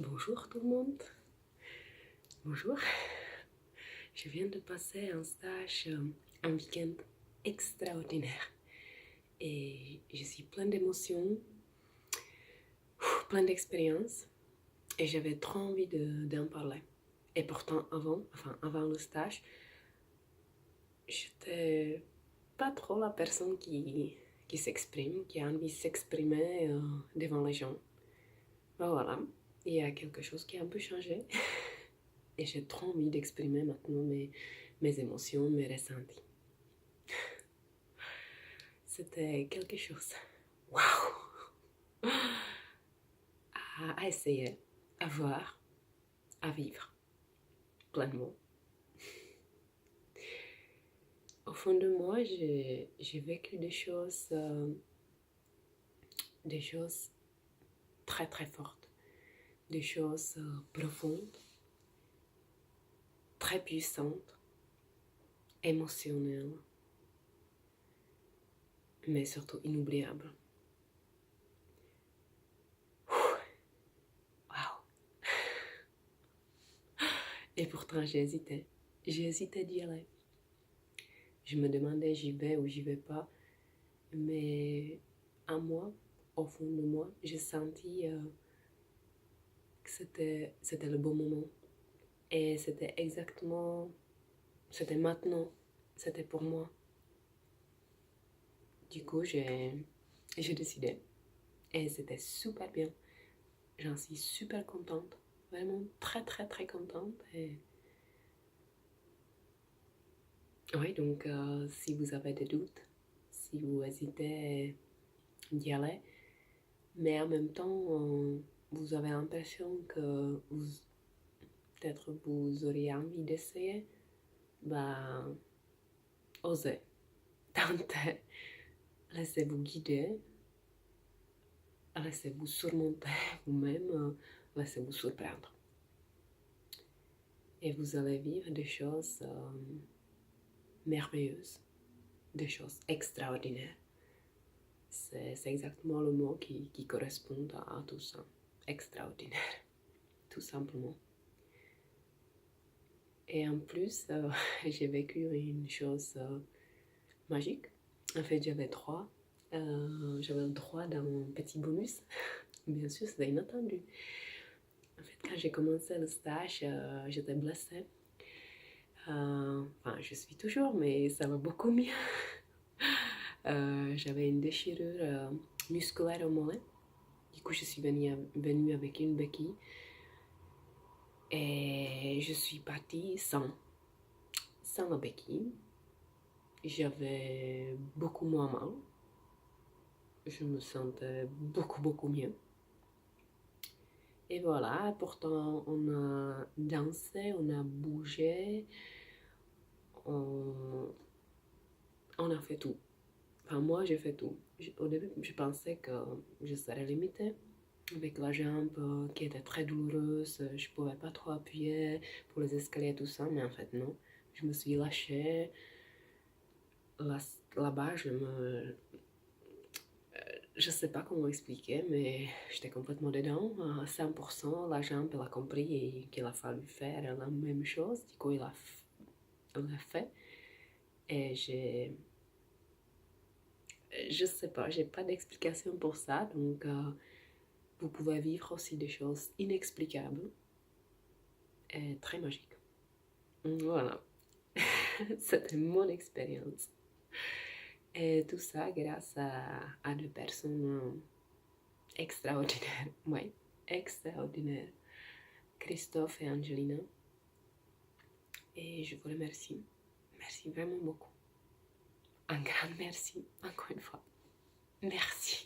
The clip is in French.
Bonjour tout le monde. Bonjour. Je viens de passer un stage, un week-end extraordinaire. Et je suis pleine d'émotions, pleine d'expériences. Et j'avais trop envie d'en parler. Et pourtant, avant le stage, j'étais pas trop la personne qui s'exprime, qui a envie de s'exprimer devant les gens. Ben voilà, il y a quelque chose qui a un peu changé. Et j'ai trop envie d'exprimer maintenant mes émotions, mes ressentis. C'était quelque chose. Waouh! À essayer, à voir, à vivre pleinement. Au fond de moi, j'ai vécu des choses très très fortes, des choses profondes, très puissantes, émotionnelles, mais surtout inoubliables. Waouh! Et pourtant, j'ai hésité. J'ai hésité d'y aller. Je me demandais j'y vais ou j'y vais pas. Mais à moi, au fond de moi, j'ai senti que c'était le bon moment. Et c'était maintenant, c'était pour moi. Du coup, j'ai décidé. Et c'était super bien. J'en suis super contente. Vraiment très très très contente. Et oui, donc si vous avez des doutes, si vous hésitez d'y aller, mais en même temps, vous avez l'impression que peut-être vous auriez envie d'essayer, bah, osez, tentez, laissez-vous guider, laissez-vous surmonter vous-même, laissez-vous surprendre. Et vous allez vivre des choses merveilleuses, des choses extraordinaires. C'est exactement le mot qui correspond à tout ça. Extraordinaire, tout simplement. Et en plus, j'ai vécu une chose magique. En fait, j'avais le droit d'un petit bonus. Bien sûr, c'était inattendu. En fait, quand j'ai commencé le stage, j'étais blessée. Enfin, je suis toujours, mais ça va beaucoup mieux. J'avais une déchirure musculaire au mollet. Du coup, je suis venue avec une béquille. Et je suis partie sans la béquille. J'avais beaucoup moins mal. Je me sentais beaucoup mieux. Et voilà, pourtant on a dansé, on a bougé, on a fait tout. Enfin, moi j'ai fait tout. Au début, je pensais que je serais limitée avec la jambe qui était très douloureuse. Je pouvais pas trop appuyer pour les escaliers et tout ça, mais en fait non. Je me suis lâchée. Là-bas, je sais pas comment expliquer, mais j'étais complètement dedans, à 100%. La jambe, elle a compris et qu'il a fallu faire la même chose. Du coup, elle l'a fait. Et je sais pas, j'ai pas d'explication pour ça. Donc, vous pouvez vivre aussi des choses inexplicables et très magiques. Voilà. C'était mon expérience. Et tout ça grâce à deux personnes extraordinaires. Oui, extraordinaires. Christophe et Angelina. Et je vous remercie. Merci vraiment beaucoup. Un grand merci, encore une fois. Merci.